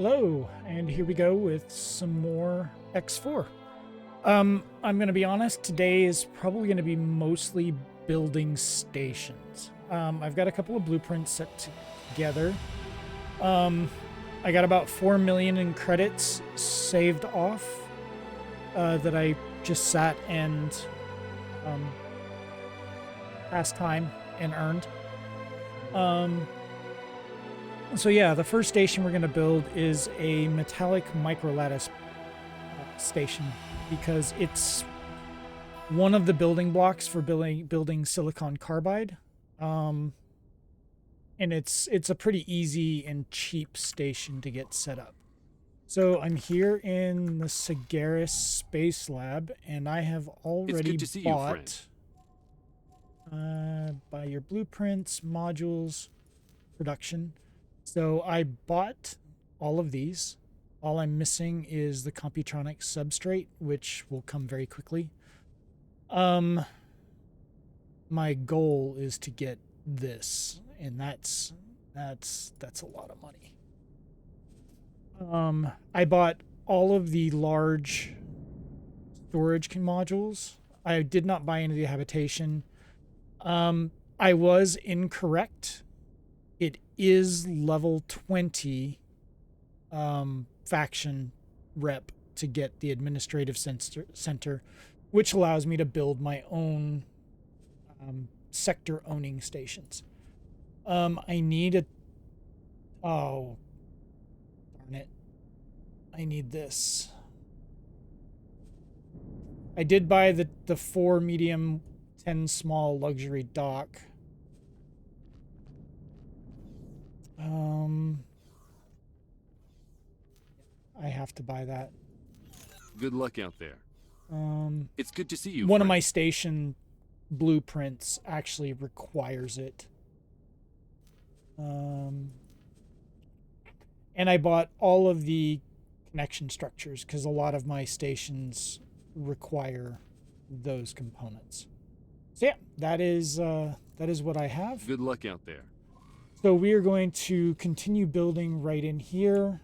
Hello, and here we go with some more X4. I'm going to be honest, today is probably going to be mostly building stations. I've got a couple of blueprints set together. I got about 4 million in credits saved off that I just sat and passed time and earned. So yeah, the first station we're going to build is a metallic microlattice station because it's one of the building blocks for building silicon carbide. And it's a pretty easy and cheap station to get set up. So I'm here in the Sagaris Space Lab, and I have already bought by your blueprints, modules, production. So I bought all of these. All I'm missing is the Computronic substrate, which will come very quickly. My goal is to get this, and that's a lot of money. I bought all of the large storage modules. I did not buy any of the habitation. I was incorrect. It is level 20 faction rep to get the administrative center, which allows me to build my own sector owning stations. I need a... Oh, darn it. I need this. I did buy the 4 medium, 10 small luxury dock. I have to buy that. Good luck out there. It's good to see you. One of my station blueprints actually requires it. And I bought all of the connection structures because a lot of my stations require those components. So yeah, that is what I have. Good luck out there. So we are going to continue building right in here.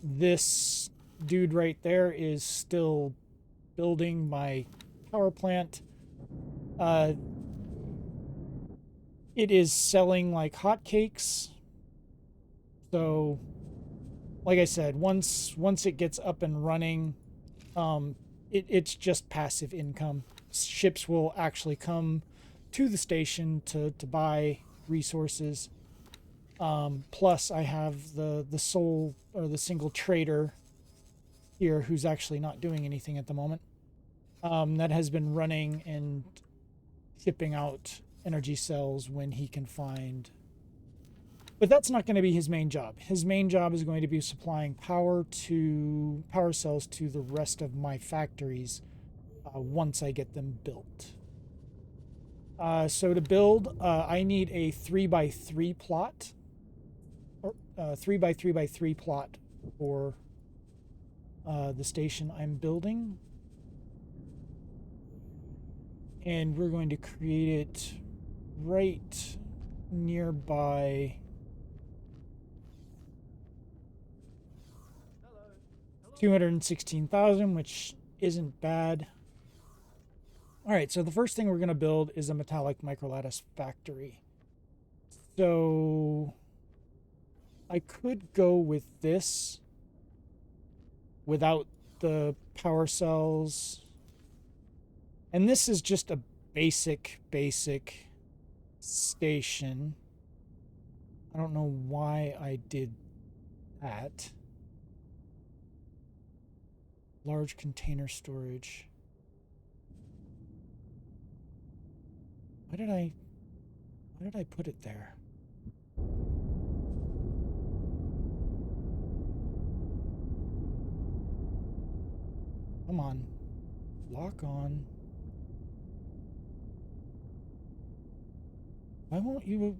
This dude right there is still building my power plant. It is selling like hotcakes. So, like I said, once it gets up and running, it's just passive income. Ships will actually come to the station to buy resources. Plus I have the sole or the single trader here who's actually not doing anything at the moment, that has been running and shipping out energy cells when he can find. But that's not going to be his main job. His main job is going to be supplying power cells to the rest of my factories once I get them built. So to build, I need a 3x3 plot, or 3x3x3 plot for the station I'm building. And we're going to create it right nearby 216,000, which isn't bad. All right, so the first thing we're going to build is a metallic microlattice factory. So I could go with this without the power cells. And this is just a basic station. I don't know why I did that. Large container storage. Why did I put it there? Come on. Lock on. Why won't you?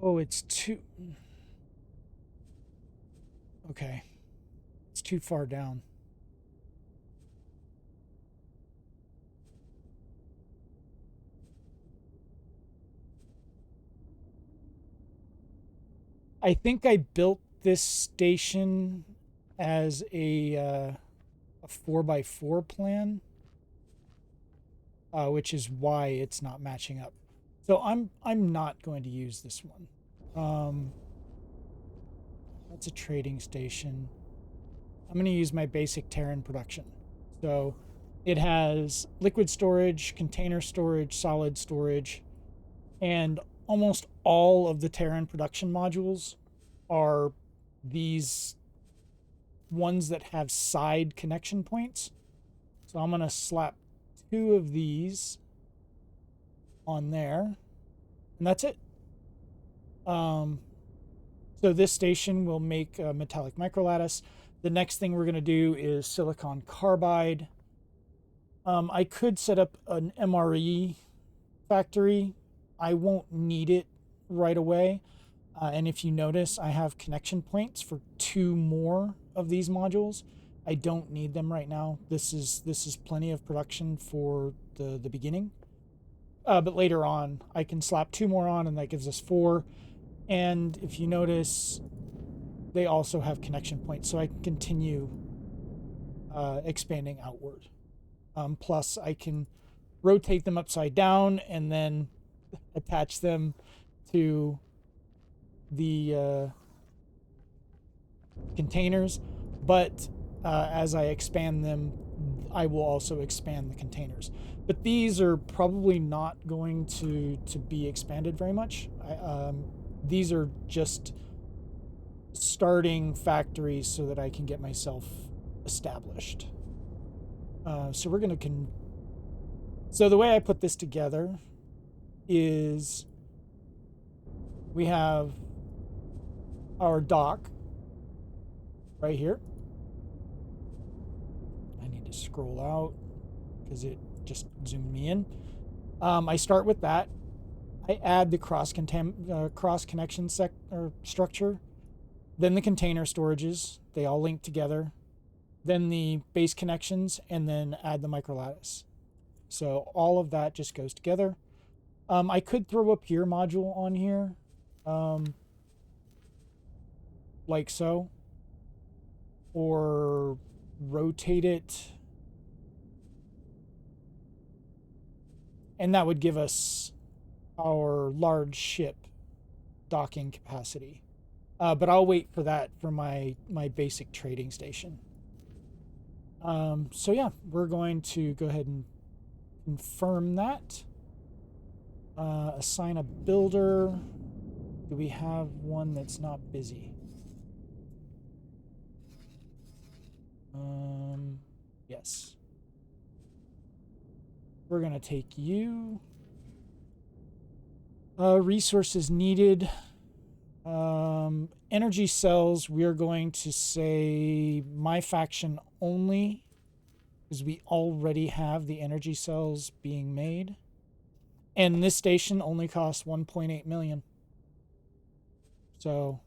Oh, it's too... Okay. It's too far down. I think I built this station as a 4x4 plan, which is why it's not matching up. So I'm not going to use this one. That's a trading station. I'm going to use my basic Terran production. So it has liquid storage, container storage, solid storage, and almost all of the Terran production modules are these ones that have side connection points. So I'm going to slap 2 of these on there, and that's it. So this station will make a metallic microlattice. The next thing we're going to do is silicon carbide. I could set up an MRE factory. I won't need it right away. And if you notice, I have connection points for 2 more of these modules. I don't need them right now. This is plenty of production for the beginning. But later on, I can slap 2 more on, and that gives us 4. And if you notice, they also have connection points, so I can continue expanding outward. Plus, I can rotate them upside down and then attach them to the containers. But as I expand them, I will also expand the containers. But these are probably not going to be expanded very much. These are just starting factories so that I can get myself established. So we're going to... So the way I put this together is we have our dock right here. I need to scroll out because it just zoomed me in. I start with that. I add the cross connection structure, then the container storages. They all link together. Then the base connections, and then add the microlattice. So all of that just goes together. I could throw a peer module on here, like so, or rotate it, and that would give us our large ship docking capacity. But I'll wait for that for my basic trading station. So yeah, we're going to go ahead and confirm that. Assign a builder. Do we have one that's not busy? Yes. We're going to take you. Resources needed. Energy cells, we are going to say my faction only, because we already have the energy cells being made. And this station only costs 1.8 million. So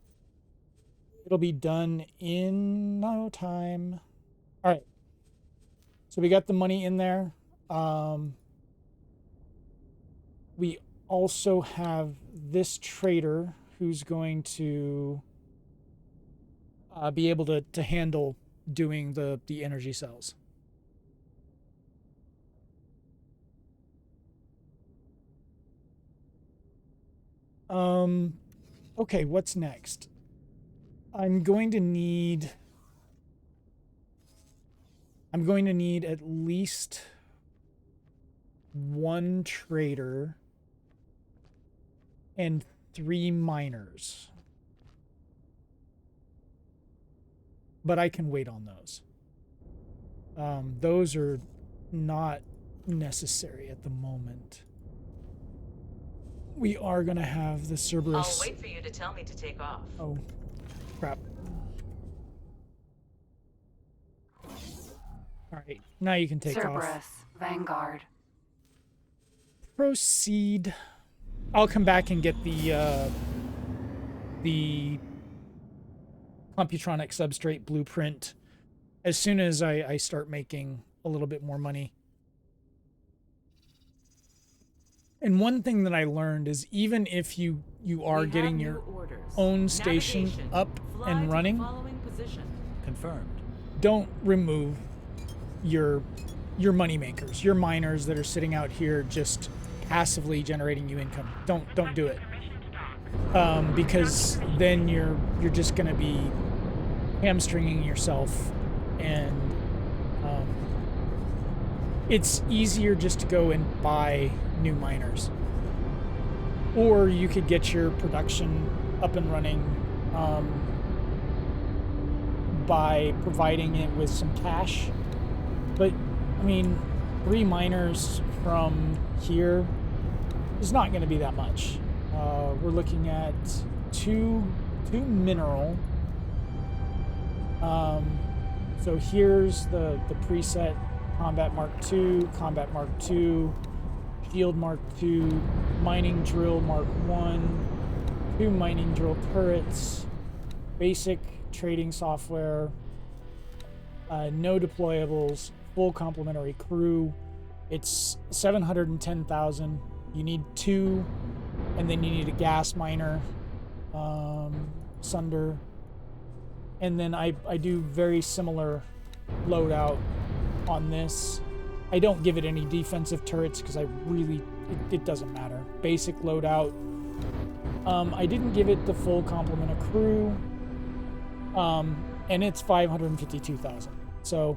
it'll be done in no time. All right. So we got the money in there. We also have this trader who's going to be able to handle doing the energy cells. Okay, what's next? I'm going to need at least 1 trader and 3 miners. But I can wait on those. Those are not necessary at the moment. We are going to have the Cerberus... I'll wait for you to tell me to take off. Oh, crap. All right, now you can take Cerberus, off. Vanguard. Proceed. I'll come back and get the Computronic substrate blueprint as soon as I start making a little bit more money. And one thing that I learned is even if you are getting your own station up and running, Confirmed. don't remove your money makers, your miners that are sitting out here just passively generating you income. Don't do it, because then you're just going to be hamstringing yourself, and it's easier just to go and buy new miners, or you could get your production up and running by providing it with some cash. But I mean, 3 miners from here is not going to be that much. We're looking at two mineral. So here's the preset: Combat Mark II, Combat Mark II, Shield Mark II, Mining Drill Mark I, 2 mining drill turrets, basic trading software, no deployables, full complementary crew. It's 710,000. You need 2, and then you need a gas miner, Sunder, and then I do very similar loadout on this. I don't give it any defensive turrets because it doesn't matter. Basic loadout. I didn't give it the full complement of crew, and it's 552,000. So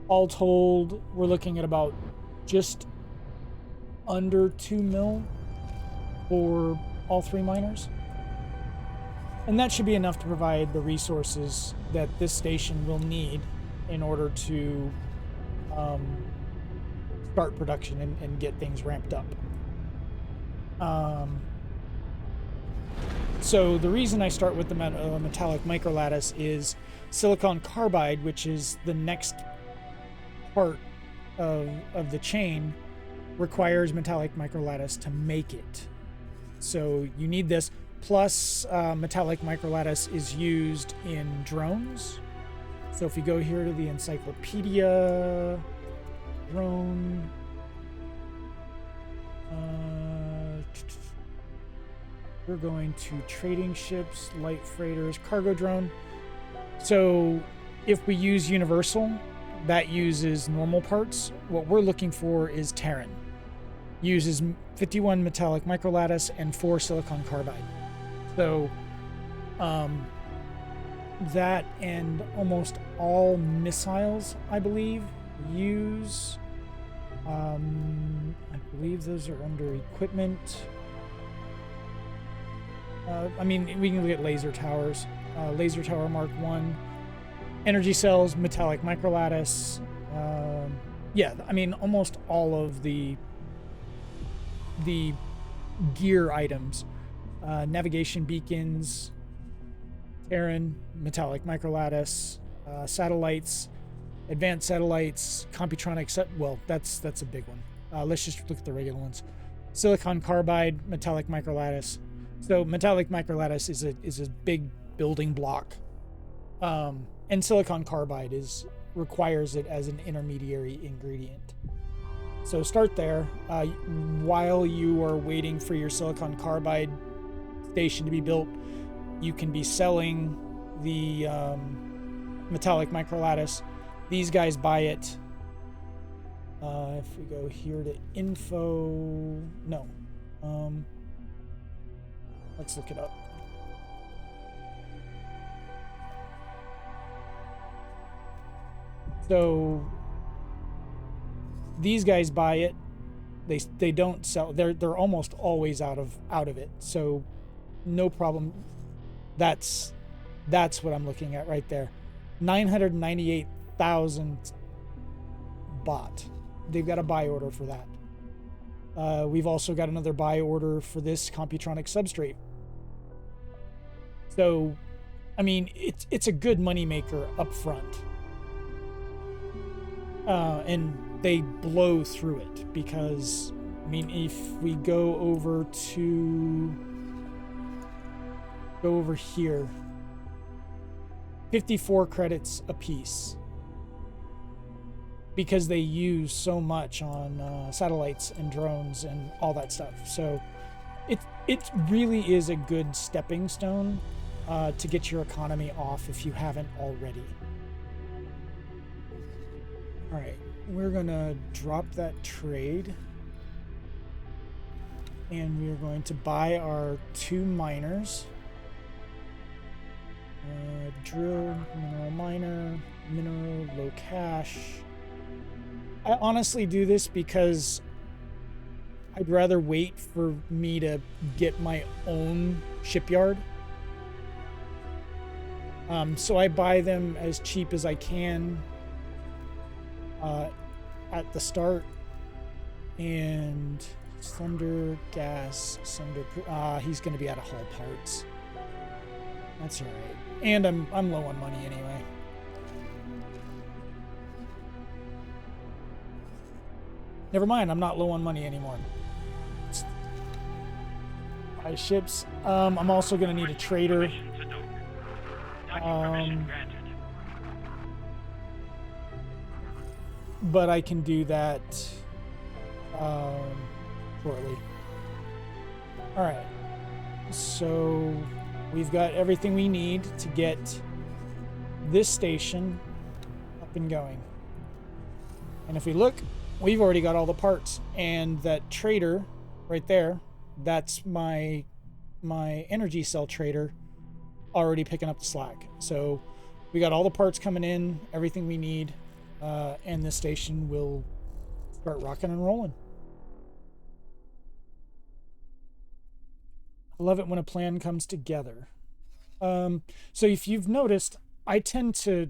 all told, we're looking at about just under 2 mil for all 3 miners. And that should be enough to provide the resources that this station will need in order to start production and get things ramped up. So the reason I start with the metallic microlattice is silicon carbide, which is the next part of the chain, requires metallic microlattice to make it. So you need this. Plus, metallic microlattice is used in drones. So if you go here to the encyclopedia, drone, we're going to trading ships, light freighters, cargo drone. So if we use universal, that uses normal parts. What we're looking for is Terran. Uses 51 metallic microlattice and 4 silicon carbide. So that and almost all missiles, I believe, use, I believe those are under equipment. I mean, we can look at laser towers. Laser tower Mark 1. Energy cells, metallic microlattice. Yeah, I mean, almost all of the gear items. Navigation beacons, Terran, metallic microlattice, satellites, advanced satellites, Computronics. Well, that's a big one. Let's just look at the regular ones. Silicon carbide, metallic microlattice. So metallic microlattice is a big building block, and silicon carbide requires it as an intermediary ingredient. So start there. While you are waiting for your silicon carbide station to be built, you can be selling the metallic microlattice. These guys buy it. If we go here to info, no. Let's look it up. So these guys buy it. They don't sell. They're almost always out of it. So no problem. That's what I'm looking at right there. 998,000 bought. They've got a buy order for that. We've also got another buy order for this Computronic substrate. So, I mean, it's a good moneymaker up front. And they blow through it because, I mean, if we go over here, 54 credits a piece. because they use so much on satellites and drones and all that stuff. So it really is a good stepping stone to get your economy off if you haven't already. All right, we're gonna drop that trade, and we're going to buy our 2 miners. Drill, mineral miner, mineral, low cash. I honestly do this because I'd rather wait for me to get my own shipyard. So I buy them as cheap as I can at the start. And Thunder, gas, Thunder. He's going to be out of hull parts. That's all right. And I'm low on money anyway. Never mind, I'm not low on money anymore. Buy ships. I'm also going to need a trader. But I can do that shortly. All right. So we've got everything we need to get this station up and going. And if we look, we've already got all the parts. And that trader right there, that's my energy cell trader already picking up the slack. So we got all the parts coming in, everything we need, and this station will start rocking and rolling. I love it when a plan comes together. So if you've noticed, I tend to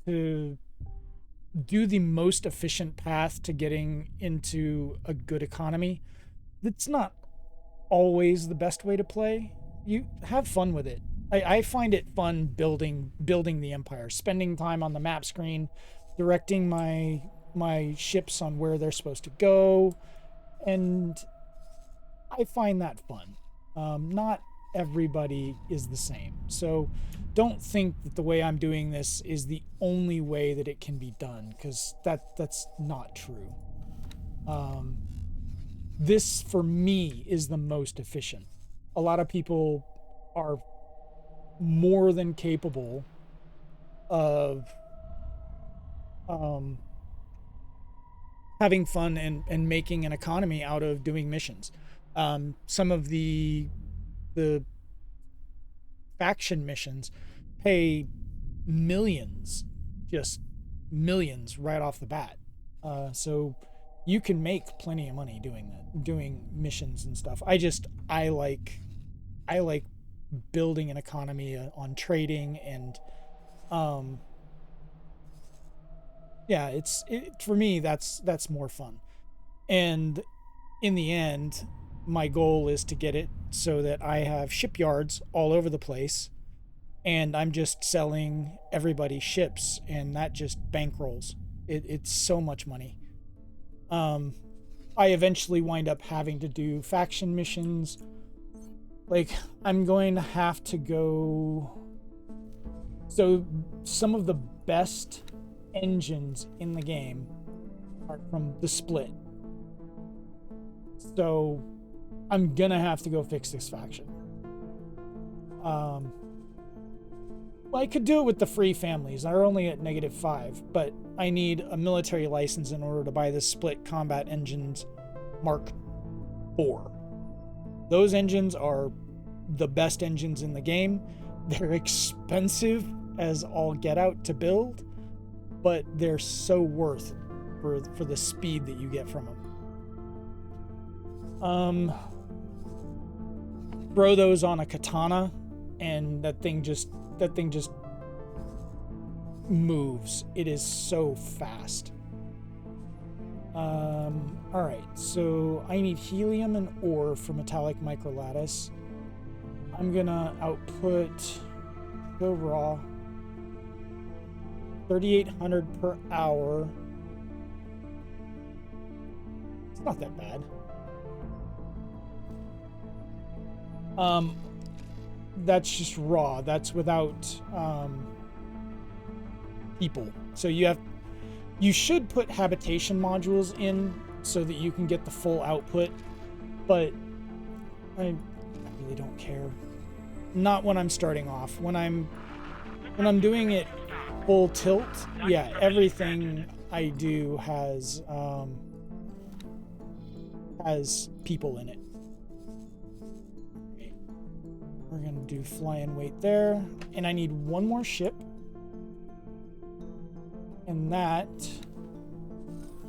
do the most efficient path to getting into a good economy. That's not always the best way to play. You have fun with it. I find it fun building the empire, spending time on the map screen, directing my ships on where they're supposed to go, and I find that fun. Not everybody is the same, so don't think that the way I'm doing this is the only way that it can be done, because that's not true. This for me is the most efficient. A lot of people are more than capable of having fun and making an economy out of doing missions. Some of the faction missions pay millions, just millions right off the bat. So you can make plenty of money doing missions and stuff. I like building an economy on trading, and for me that's more fun. And in the end, my goal is to get it so that I have shipyards all over the place, and I'm just selling everybody ships, and that just bankrolls. It's so much money. I eventually wind up having to do faction missions. Like, I'm going to have to go... So, some of the best engines in the game are from the Split. So, I'm gonna have to go fix this faction. Well, I could do it with the free families. They're only at -5, but I need a military license in order to buy the Split Combat Engines Mark IV. Those engines are the best engines in the game. They're expensive as all get out to build, but they're so worth it for the speed that you get from them. Throw those on a katana, and that thing just moves. It is so fast. All right, so I need helium and ore for metallic microlattice. I'm gonna output, go raw, 3,800 per hour. It's not that bad. That's just raw. That's without people. So you have You should put habitation modules in so that you can get the full output, but I really don't care. Not when I'm starting off. When I'm doing it full tilt, yeah, everything I do has people in it. We're gonna do fly and wait there, and I need one more ship, and that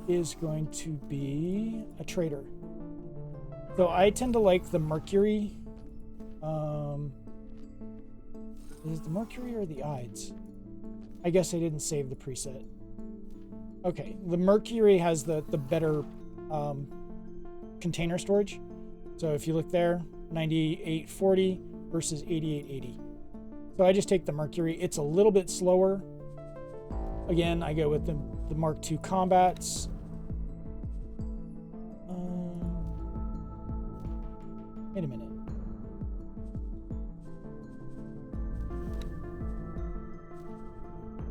is going to be a trader. So I tend to like the Mercury. Is the Mercury or the Ides? I guess I didn't save the preset. Okay, the Mercury has the better container storage. So if you look there, 9840 versus 8880. So I just take the Mercury. It's a little bit slower. Again, I go with the Mark II combats. Wait a minute.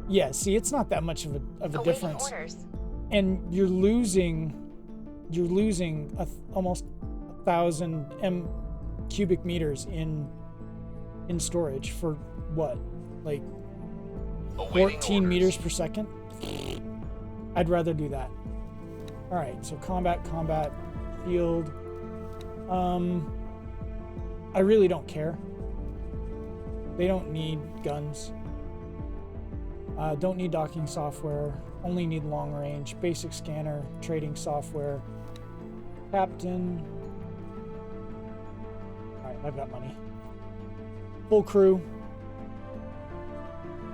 Yeah, see, it's not that much of a difference. Orders. And you're losing almost 1,000 cubic meters in storage for what, like 14 meters per second. I'd rather do that. All right, so combat, field. I really don't care. They don't need guns. Don't need docking software. Only need long range. Basic scanner. Trading software. Captain. Alright, I've got money. Full crew.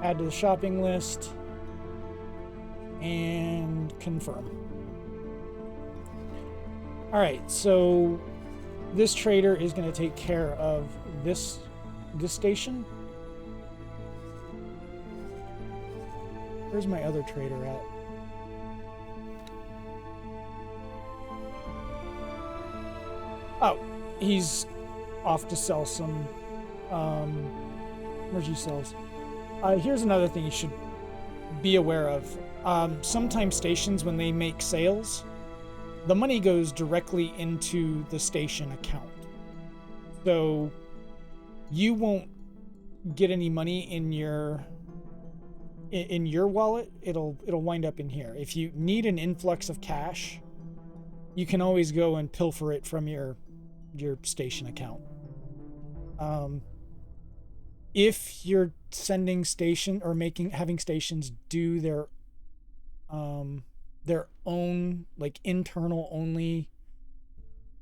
Add to the shopping list. And confirm. Alright, so this trader is going to take care of this station. Where's my other trader at? Oh, he's off to sell some energy cells. Here's another thing you should be aware of. Sometimes stations, when they make sales, the money goes directly into the station account. So you won't get any money in your wallet. It'll wind up in here. If you need an influx of cash, you can always go and pilfer it from your station account. If you're sending station or having stations do their own, like, internal only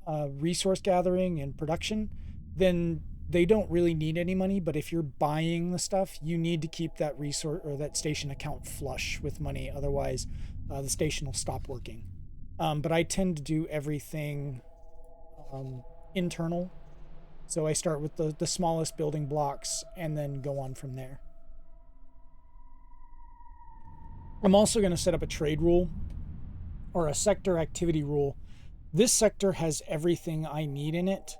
resource gathering and production, then they don't really need any money. But if you're buying the stuff, you need to keep that resource or that station account flush with money. Otherwise, the station will stop working. But I tend to do everything internal. So I start with the smallest building blocks and then go on from there. I'm also going to set up a trade rule or a sector activity rule. This sector has everything I need in it.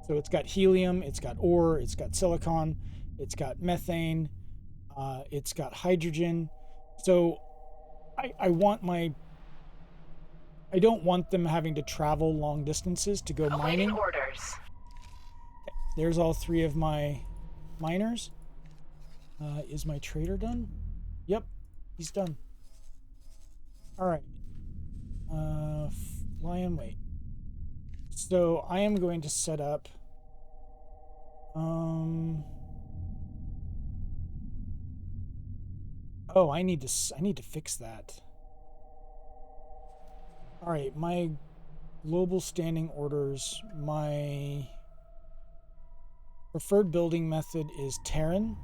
So it's got helium, it's got ore, it's got silicon, it's got methane, it's got hydrogen. So I don't want them having to travel long distances to go mining. Orders. Okay, there's all three of my miners. Is my trader done? Yep, he's done. All right. Fly and wait. So I am going to set up oh, I need to fix that. All right, my global standing orders, my preferred building method is Terran.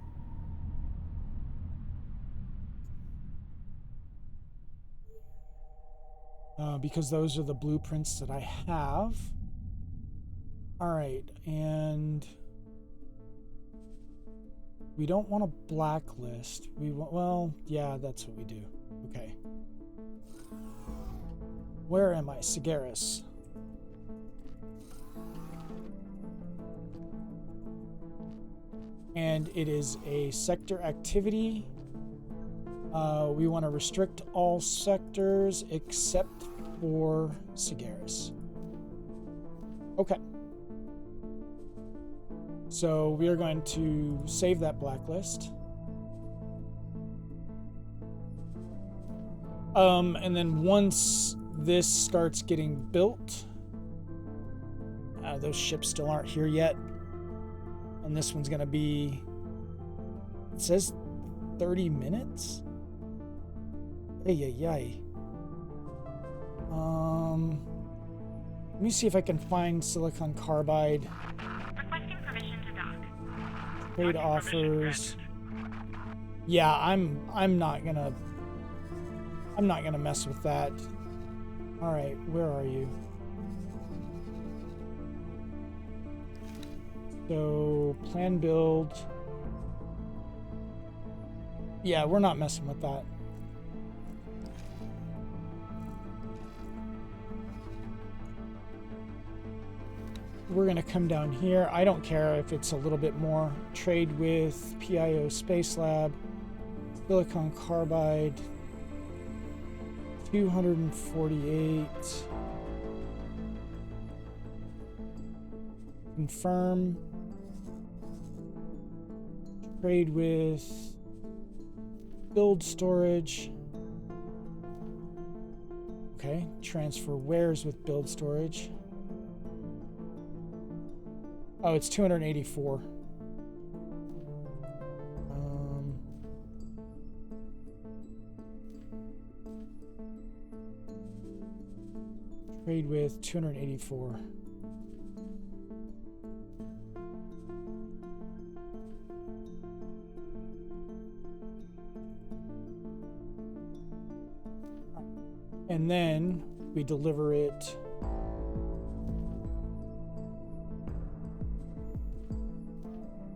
Because those are the blueprints that I have. All right, and we don't want a blacklist. We want, well, yeah, that's what we do. Okay. Where am I? Sagaris. And it is a sector activity. We want to restrict all sectors except for Sigaris. Okay. So we are going to save that blacklist. And then once this starts getting built, those ships still aren't here yet. And this one's going to be, it says 30 minutes? Ay, ay, ay. Let me see if I can find silicon carbide. Requesting permission to dock. Trade offers. Yeah, I'm not gonna mess with that. All right, where are you? So plan build. Yeah, we're not messing with that. We're gonna come down here. I don't care if it's a little bit more. Trade with PIO Space Lab. Silicon carbide. 248. Confirm. Trade with build storage. Okay, transfer wares with build storage. Oh, it's 284. Trade with 284. And then we deliver it.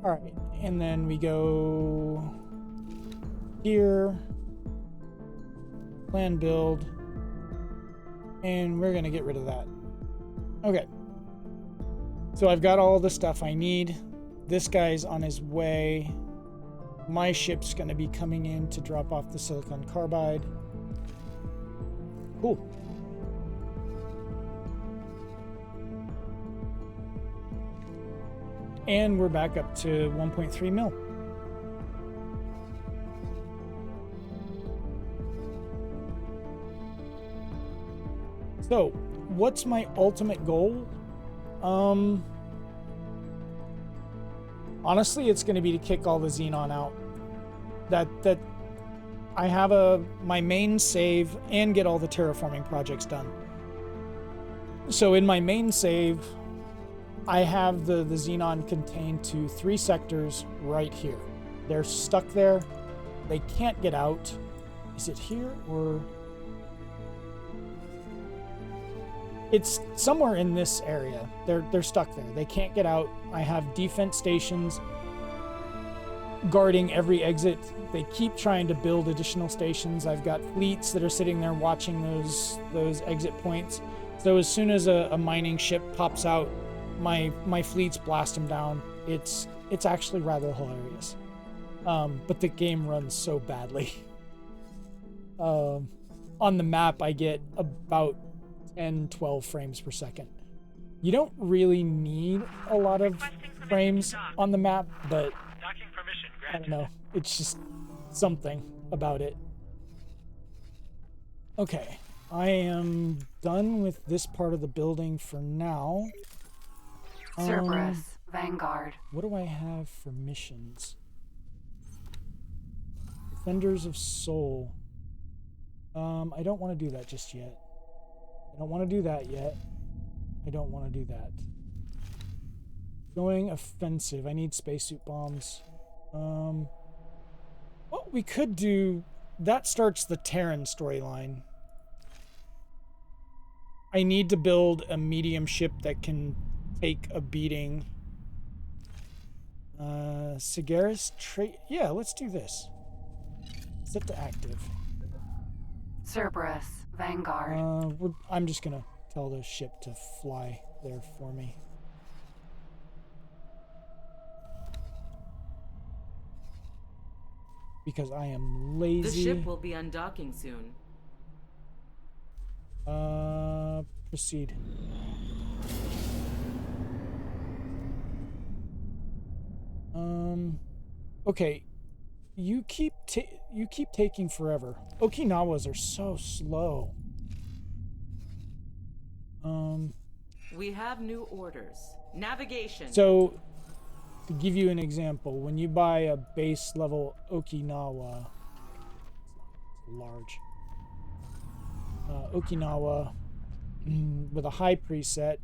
All right, and then we go here, plan build, and we're gonna get rid of that. Okay, so I've got all the stuff I need. This guy's on his way. My ship's gonna be coming in to drop off the silicon carbide. Cool. And we're back up to 1.3 mil. So, what's my ultimate goal? Honestly, it's going to be to kick all the Xenon out. That I have my main save and get all the terraforming projects done. So in my main save, I have the Xenon contained to 3 sectors right here. They're stuck there. They can't get out. Is it here or... It's somewhere in this area. They're stuck there. They can't get out. I have defense stations guarding every exit. They keep trying to build additional stations. I've got fleets that are sitting there watching those exit points. So as soon as a mining ship pops out, my fleets blast them down. It's actually rather hilarious. But the game runs so badly. On the map, I get about 10-12 frames per second. You don't really need a lot of frames on the map, but I don't know. It's just something about it. Okay, I am done with this part of the building for now. Cerberus, Vanguard. What do I have for missions? Defenders of Soul. I don't want to do that just yet. I don't want to do that yet. I don't want to do that. Going offensive. I need spacesuit bombs. What we could do... That starts the Terran storyline. I need to build a medium ship that can take a beating. Sigaris trait. Yeah, let's do this. Set to active. Cerberus, Vanguard. I'm just gonna tell the ship to fly there for me. because I am The lazy. ship will be undocking soon. Proceed. Okay. You keep taking forever. Okinawas are so slow. We have new orders. Navigation. So, to give you an example, when you buy a base level Okinawa, large Okinawa with a high preset,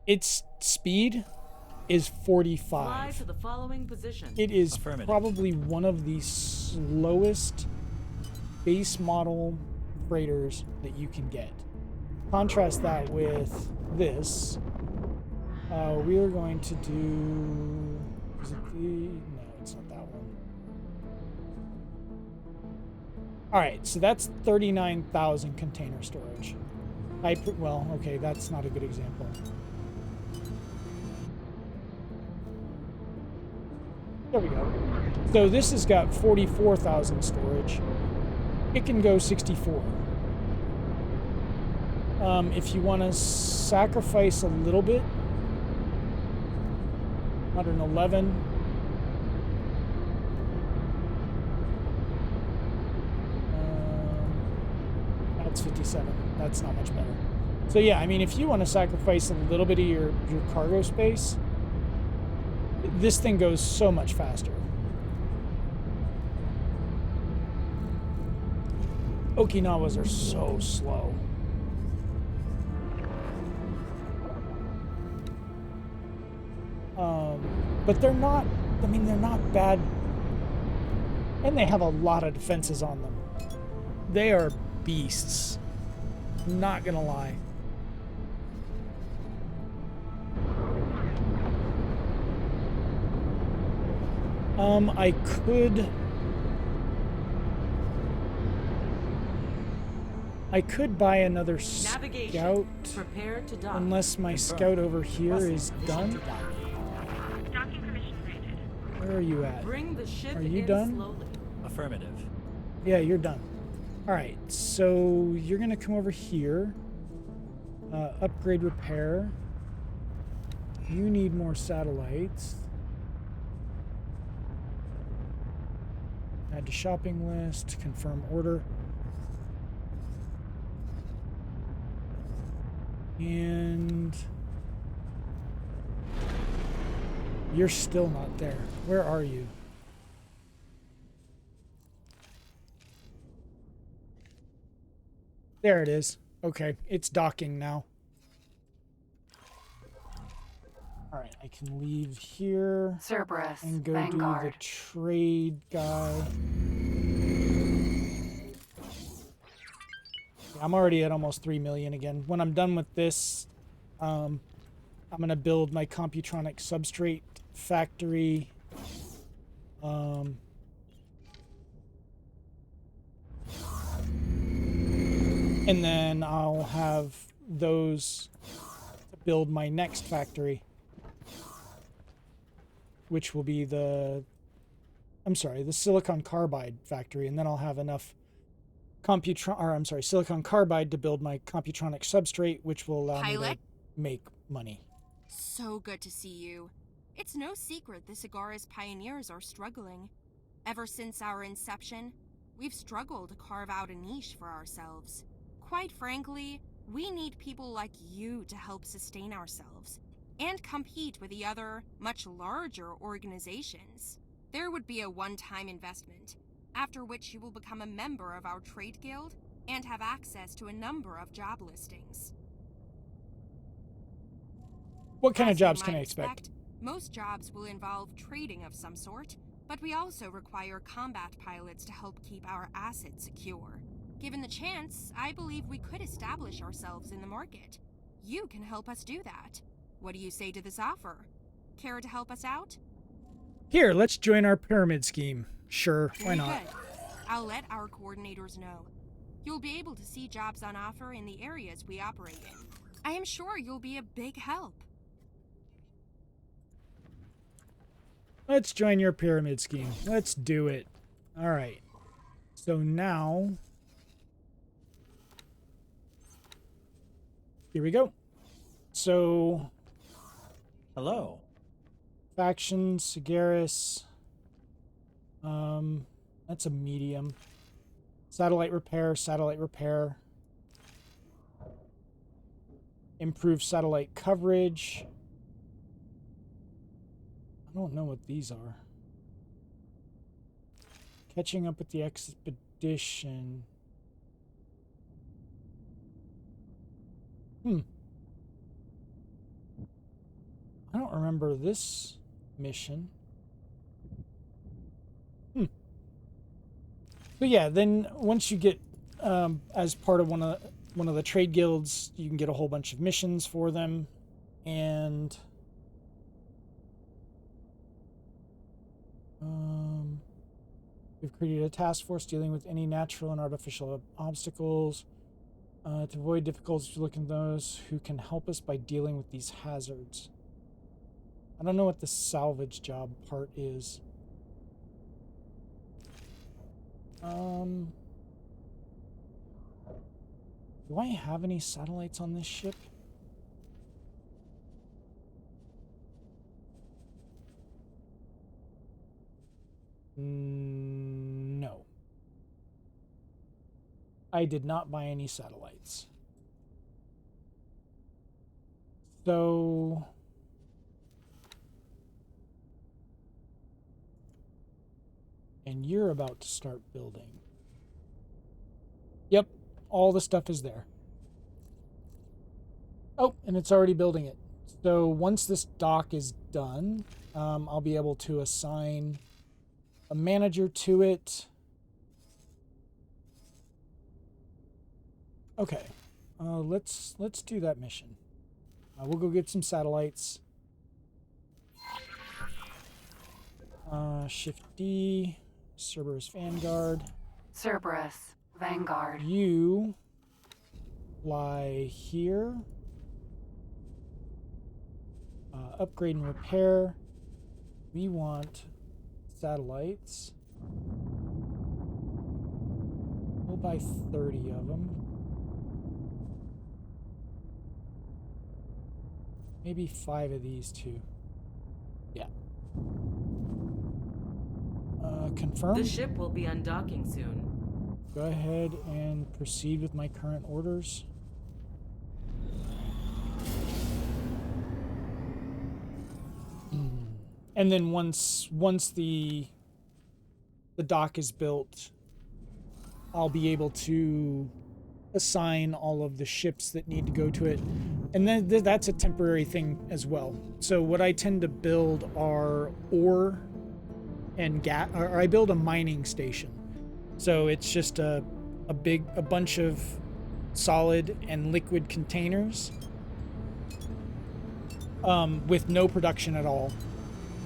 its speed is 45. Fly to the following position. It is Affirmative. probably one of the slowest base model freighters that you can get. Contrast that with this. We are going to do... Is it the... No, it's not that one. Alright, so that's 39,000 container storage. Well, okay, that's not a good example. There we go. So this has got 44,000 storage. It can go 64. If you want to sacrifice a little bit, 111. That's 57. That's not much better. So yeah, I mean, if you want to sacrifice a little bit of your cargo space, this thing goes so much faster. Okinawas are so slow. But they're not, I mean, they're not bad. And they have a lot of defenses on them. They are beasts. Not gonna lie. I could buy another Navigation. scout, Prepare to dock. unless my scout over here is done. Docking permission granted. Where are you at? Bring the ship Are you in done? slowly. Affirmative. Yeah, you're done. All right, so you're gonna come over here. Upgrade repair. You need more satellites. Add to shopping list. Confirm order. And you're still not there. Where are you? There it is. Okay, it's docking now. Alright, I can leave here Cerberus, and go Vanguard. do the trade guy. I'm already at almost 3 million again. When I'm done with this, I'm going to build my Computronic substrate factory. And then I'll have those to build my next factory, which will be the silicon carbide factory, and then I'll have enough silicon carbide to build my Computronic substrate, which will allow me to make money. So good to see you. It's no secret the Cigarra's pioneers are struggling. Ever since our inception, we've struggled to carve out a niche for ourselves. Quite frankly, we need people like you to help sustain ourselves and compete with the other, much larger organizations. There would be a one-time investment, after which you will become a member of our trade guild and have access to a number of job listings. What kind of As you jobs can might I expect? Most jobs will involve trading of some sort, but we also require combat pilots to help keep our assets secure. Given the chance, I believe we could establish ourselves in the market. You can help us do that. What do you say to this offer? Care to help us out? Here, let's join our pyramid scheme. Sure, why Very not? good. I'll let our coordinators know. You'll be able to see jobs on offer in the areas we operate in. I am sure you'll be a big help. Let's join your pyramid scheme. Let's do it. All right. So now, here we go. So, Hello. faction, Sagaris. That's a medium. Satellite repair, satellite repair. Improve satellite coverage. I don't know what these are. Catching up with the expedition. I don't remember this mission. But yeah, then once you get as part of one of the trade guilds, you can get a whole bunch of missions for them, and we've created a task force dealing with any natural and artificial obstacles. To avoid difficulties, look at those who can help us by dealing with these hazards. I don't know what the salvage job part is. Do I have any satellites on this ship? No. I did not buy any satellites. So and you're about to start building. Yep, all the stuff is there. Oh, and it's already building it. So once this dock is done, I'll be able to assign a manager to it. Okay, let's do that mission. We'll go get some satellites. Shift D, Cerberus Vanguard. Cerberus Vanguard. You fly here. Upgrade and repair. We want satellites. We'll buy 30 of them. Maybe 5 of these too. Yeah. Confirm. The ship will be undocking soon. Go ahead and proceed with my current orders. And then once the dock is built, I'll be able to assign all of the ships that need to go to it. And then that's a temporary thing as well. So what I tend to build are ore and gas, or I build a mining station. So it's just a bunch of solid and liquid containers with no production at all.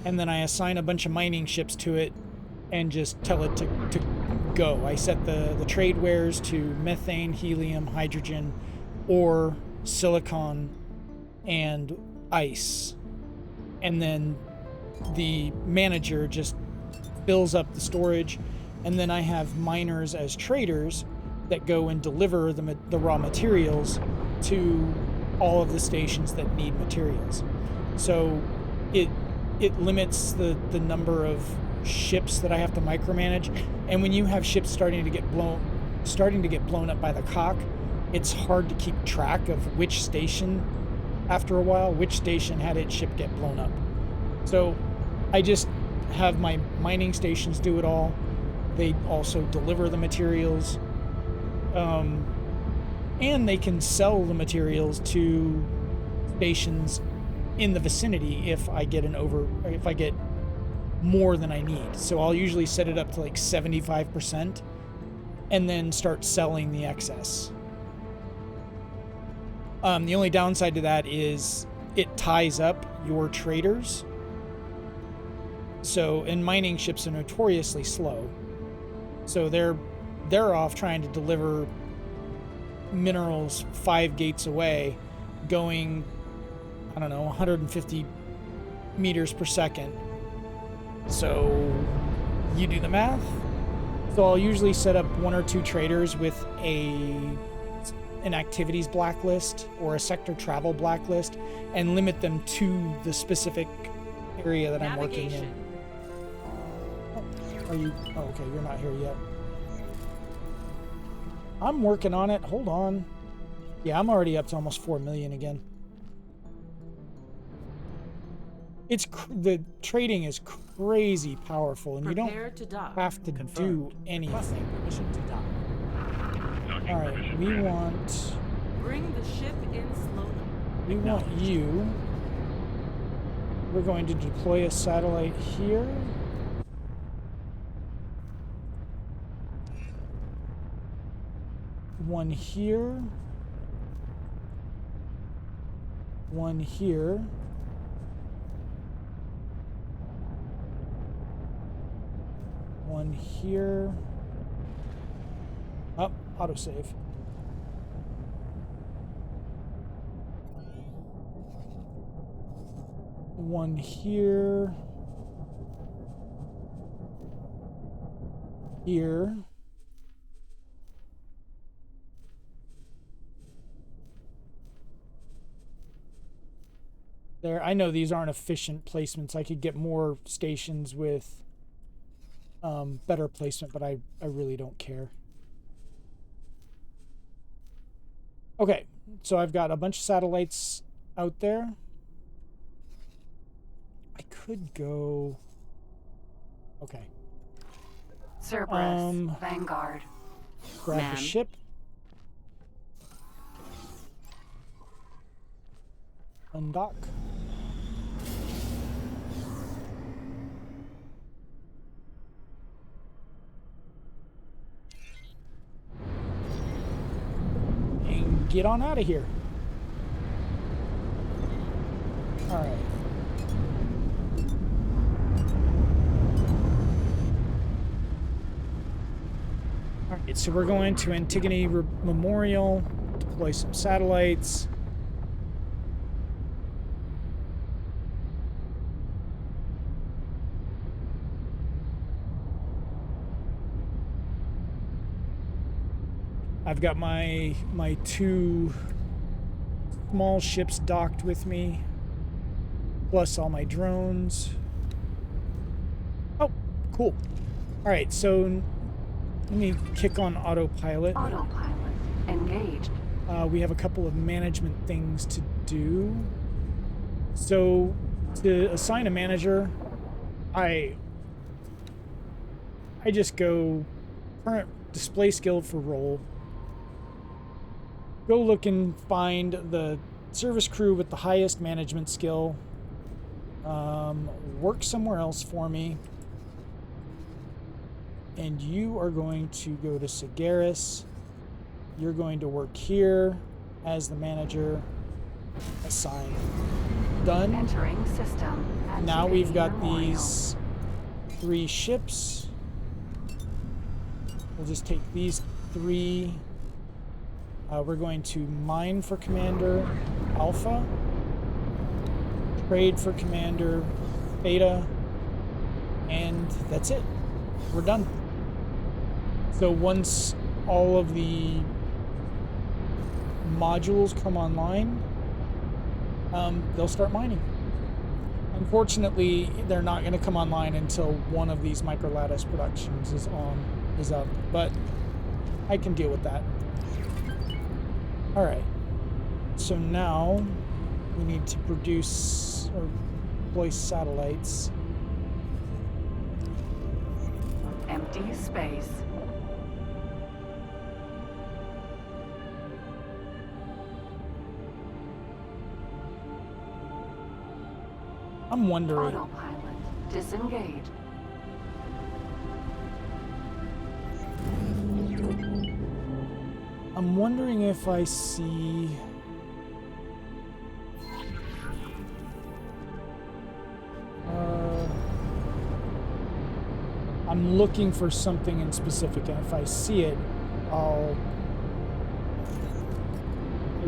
And then I assign a bunch of mining ships to it and just tell it to go. I set the trade wares to methane, helium, hydrogen, ore, silicon, and ice. And then the manager just fills up the storage, and then I have miners as traders that go and deliver the raw materials to all of the stations that need materials. So it limits the number of ships that I have to micromanage. And when you have ships starting to get blown up by the cock, it's hard to keep track of which station, after a while, which station had its ship get blown up. So I just have my mining stations do it all. They also deliver the materials. And they can sell the materials to stations in the vicinity if I get more than I need. So I'll usually set it up to like 75% and then start selling the excess. The only downside to that is it ties up your traders. So, and mining ships are notoriously slow. So they're off trying to deliver minerals 5 gates away, going, I don't know, 150 meters per second. So you do the math. So I'll usually set up 1 or 2 traders with an activities blacklist or a sector travel blacklist and limit them to the specific area that I'm working in. Oh, are you? Oh, okay, you're not here yet. I'm working on it. Hold on. Yeah, I'm already up to almost 4 million again. It's the trading is crazy powerful, and Prepare you don't to dock. have to do anything. Requesting permission to dock. All right, we want Bring the ship in slowly. you. We're going to deploy a satellite here. One here. One here. One here. Oh, autosave. One here. Here. There. I know these aren't efficient placements. I could get more stations with better placement, but I really don't care. Okay, so I've got a bunch of satellites out there. I could go... Okay. Cerberus, Vanguard. Grab Ma'am. the ship. Undock. And get on out of here. All right. All right, so we're going to Antigone Memorial, deploy some satellites. I've got my 2 small ships docked with me, plus all my drones. Oh, cool. All right, so let me kick on autopilot. Autopilot. Engaged. We have a couple of management things to do. So to assign a manager, I just go current display skill for role. Go look and find the service crew with the highest management skill. Work somewhere else for me. And you are going to go to Sagaris. You're going to work here as the manager. Assign. Done. Entering system. Now we've got Memorial. these 3 ships. We'll just take these 3. We're going to mine for Commander Alpha, trade for Commander Beta, and that's it. We're done. So once all of the modules come online, they'll start mining. Unfortunately, they're not going to come online until one of these microlattice productions is up, but I can deal with that. All right, so now we need to produce or deploy satellites. Empty space. I'm wondering. Autopilot. Disengage. I'm wondering if I see. I'm looking for something in specific, and if I see it, I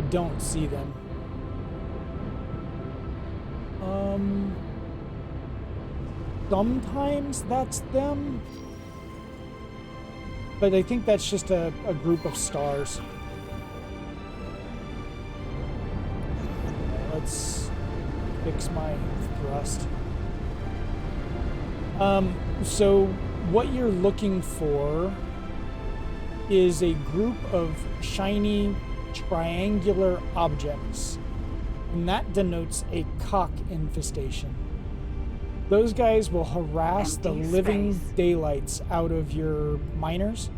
don't see them. Sometimes that's them. But I think that's just a group of stars. Let's fix my thrust. So what you're looking for is a group of shiny triangular objects, and that denotes a cock infestation. Those guys will harass the living daylights out of your miners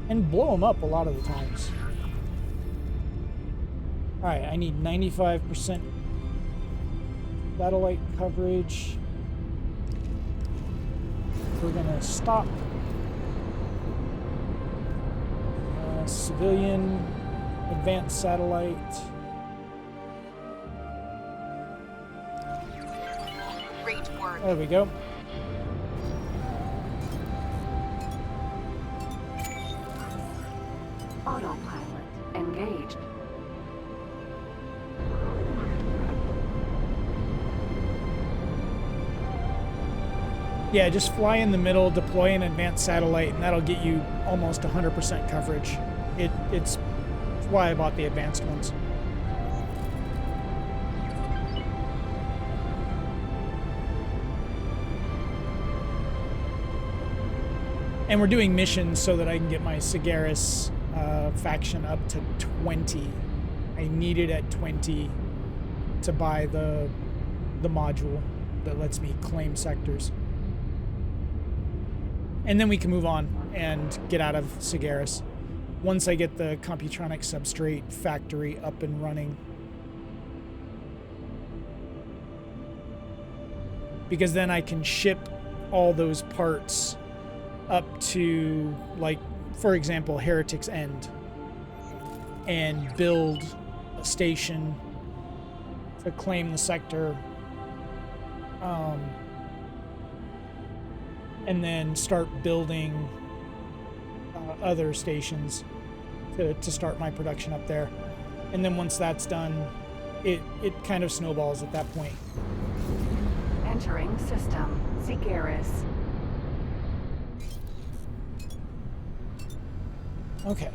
and blow them up a lot of the times. Alright, I need 95% satellite coverage. We're gonna stop. Civilian, advanced satellite. Great work. There we go. Autopilot engaged. Yeah, just fly in the middle, deploy an advanced satellite, and that'll get you almost 100% coverage. It's why I bought the advanced ones. And we're doing missions so that I can get my Cigaris faction up to 20. I need it at 20 to buy the module that lets me claim sectors. And then we can move on and get out of Cigaris once I get the Computronic Substrate factory up and running. Because then I can ship all those parts up to, like, for example, Heretic's End, and build a station to claim the sector, and then start building other stations to start my production up there. And then once that's done, it kind of snowballs at that point. Entering system. Cigaris. Okay.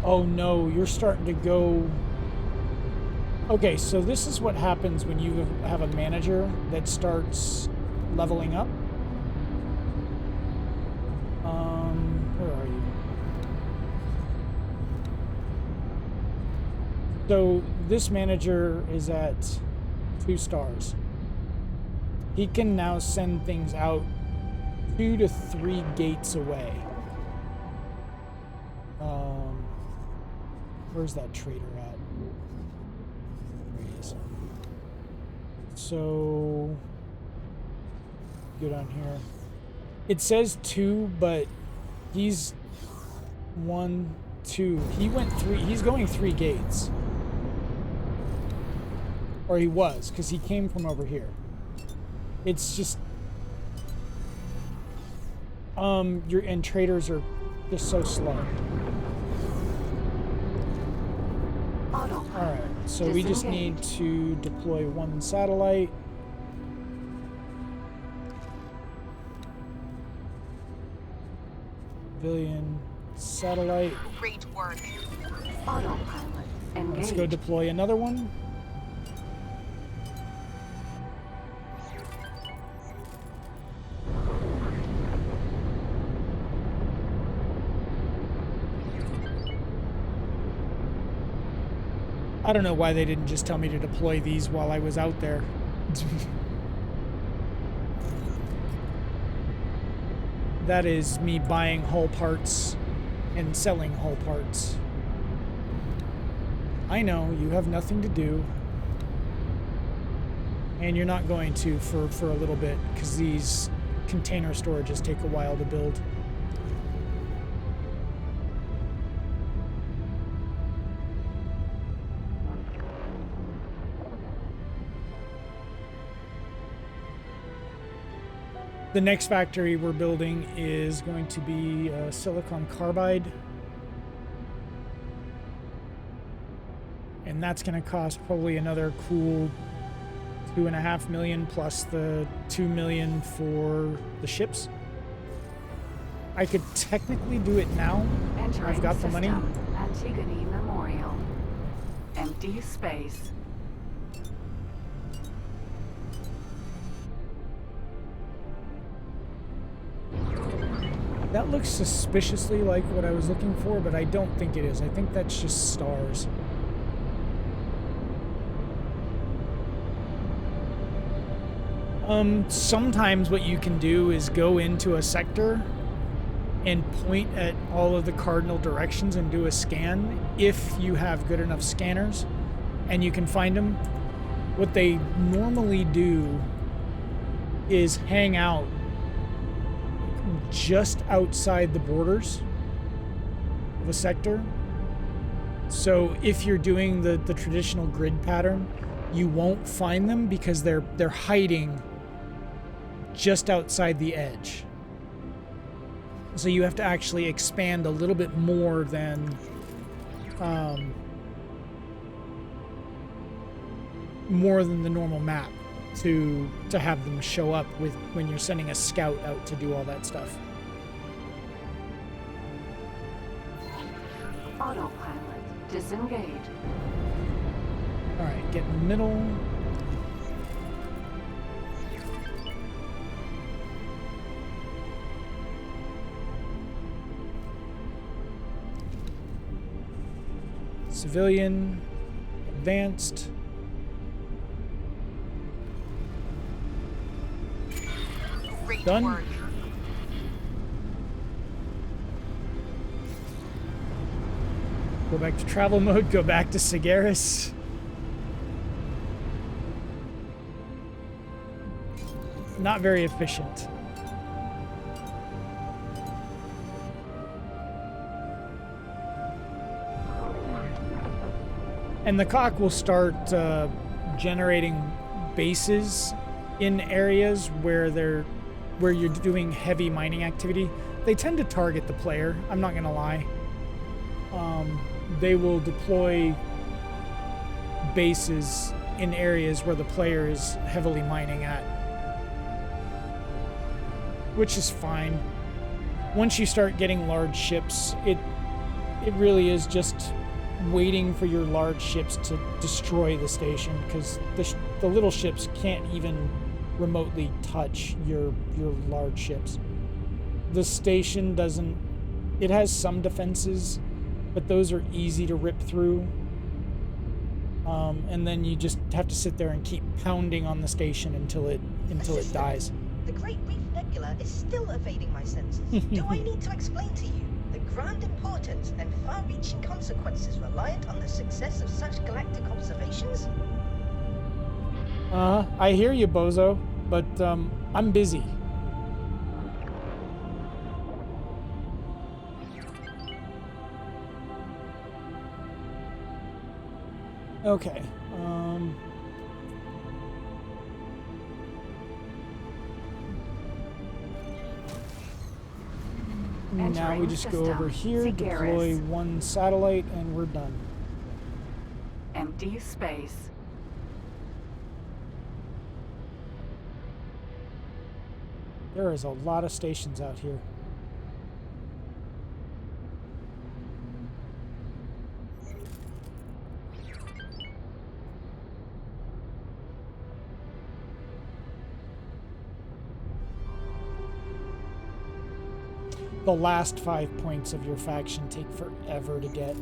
Oh no, you're starting to go... Okay, so this is what happens when you have a manager that starts leveling up. Where are you? So this manager is at 2 stars. He can now send things out 2 to 3 gates away. Where's that trader at? There he is. So go down here. It says 2, but he's 1, 2. He went 3. He's going 3 gates. Or he was, because he came from over here. It's just... and traders are just so slow. Alright, so we just need to deploy 1 satellite. Civilian satellite. Great work. Autopilot engaged. Let's go deploy another one. I don't know why they didn't just tell me to deploy these while I was out there. That is me buying hull parts and selling hull parts. I know, you have nothing to do. And you're not going to for a little bit, because these container storages take a while to build. The next factory we're building is going to be silicon carbide. And that's going to cost probably another cool 2.5 million plus the 2 million for the ships. I could technically do it now. I've got the money. Antigone Memorial. Empty space. That looks suspiciously like what I was looking for, but I don't think it is. I think that's just stars. Sometimes what you can do is go into a sector and point at all of the cardinal directions and do a scan if you have good enough scanners and you can find them. What they normally do is hang out just outside the borders of a sector. So if you're doing the traditional grid pattern, you won't find them because they're hiding just outside the edge. So you have to actually expand a little bit more than the normal map to have them show up with when you're sending a scout out to do all that stuff. Autopilot disengaged. All right, get in the middle. Civilian, advanced. Great Done. work. Go back to travel mode, go back to Sigaris. Not very efficient. And the cock will start generating bases in areas where you're doing heavy mining activity. They tend to target the player, I'm not gonna lie. They will deploy bases in areas where the player is heavily mining at, which is fine. Once you start getting large ships, it really is just waiting for your large ships to destroy the station, because the little ships can't even remotely touch your large ships. The station doesn't. It has some defenses, but those are easy to rip through. And then you just have to sit there and keep pounding on the station until it dies. The Great Reef Nebula is still evading my senses. Do I need to explain to you the grand importance and far-reaching consequences reliant on the success of such galactic observations? I hear you, bozo, but I'm busy. Okay. Now we just go over here, deploy one satellite, and we're done. Empty space. There is a lot of stations out here. The last 5 points of your faction take forever to get.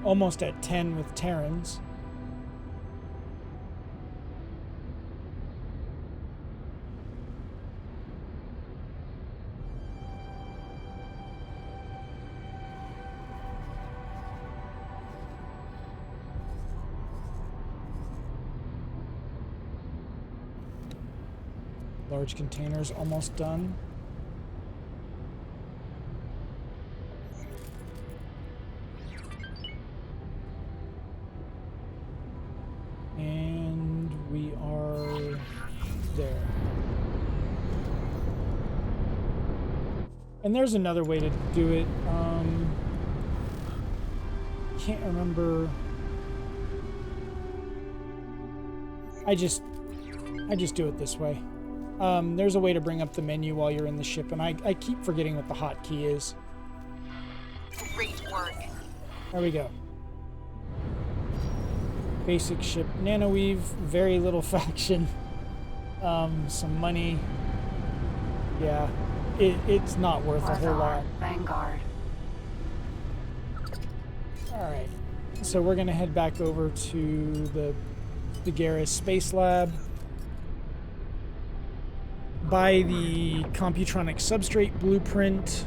Almost at 10 with Terrans. Large containers almost done. And we are there. And there's another way to do it. Can't remember. I just do it this way. There's a way to bring up the menu while you're in the ship, and I keep forgetting what the hotkey is. Great work. There we go. Basic ship, nanoweave, very little faction, some money. Yeah, it's not worth a whole lot. Vanguard. All right, so we're gonna head back over to the Garrus Space Lab, buy the Computronic Substrate Blueprint.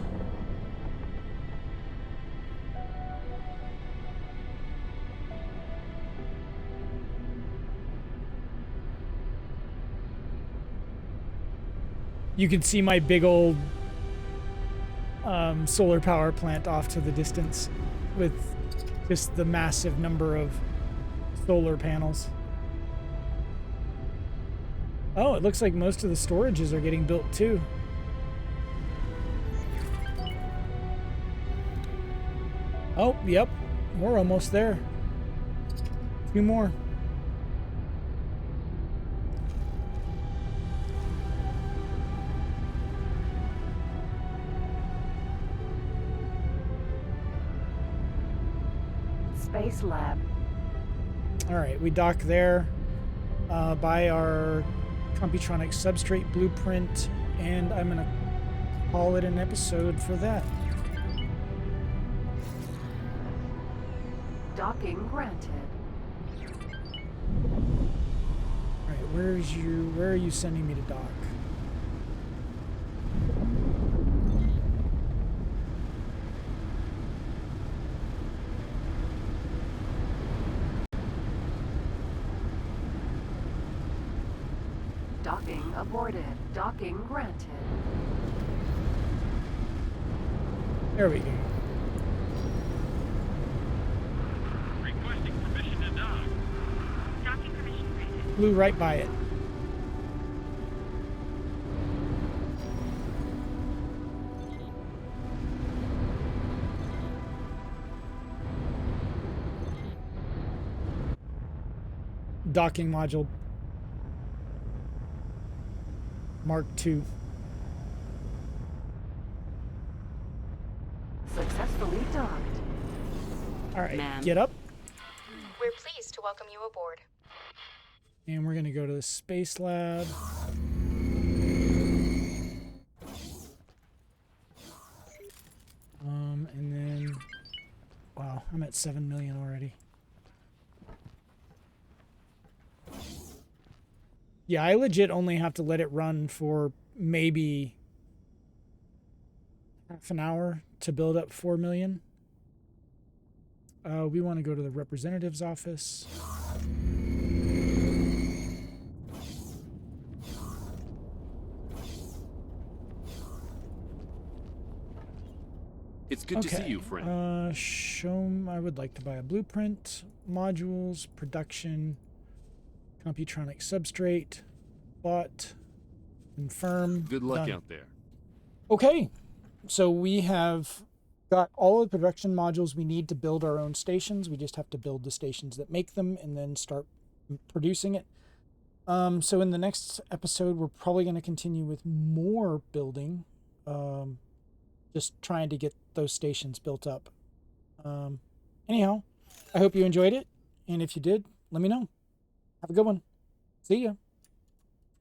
You can see my big old solar power plant off to the distance with just the massive number of solar panels. Oh, it looks like most of the storages are getting built too. Oh, yep. We're almost there. 2 more. Space Lab. All right, we dock there, buy our Computronic Substrate Blueprint, and I'm going to call it an episode for that. Docking granted. All right, where are you sending me to dock? Docking aborted. Docking granted. There we go. Requesting permission to dock. Docking permission granted. Flew right by it. Docking module Mark II. Successfully docked. All right, Ma'am. get up. We're pleased to welcome you aboard. And we're going to go to the Space Lab. And then, wow, I'm at 7 million already. Yeah, I legit only have to let it run for maybe half an hour to build up 4 million. We want to go to the representative's office. It's good to see you, friend. I would like to buy a blueprint, modules, production, Computronic Substrate, bought, confirm. Good luck done. out there. Okay, so we have got all of the production modules we need to build our own stations. We just have to build the stations that make them and then start producing it. So in the next episode, we're probably going to continue with more building, just trying to get those stations built up. Anyhow, I hope you enjoyed it, and if you did, let me know. Have a good one. See ya.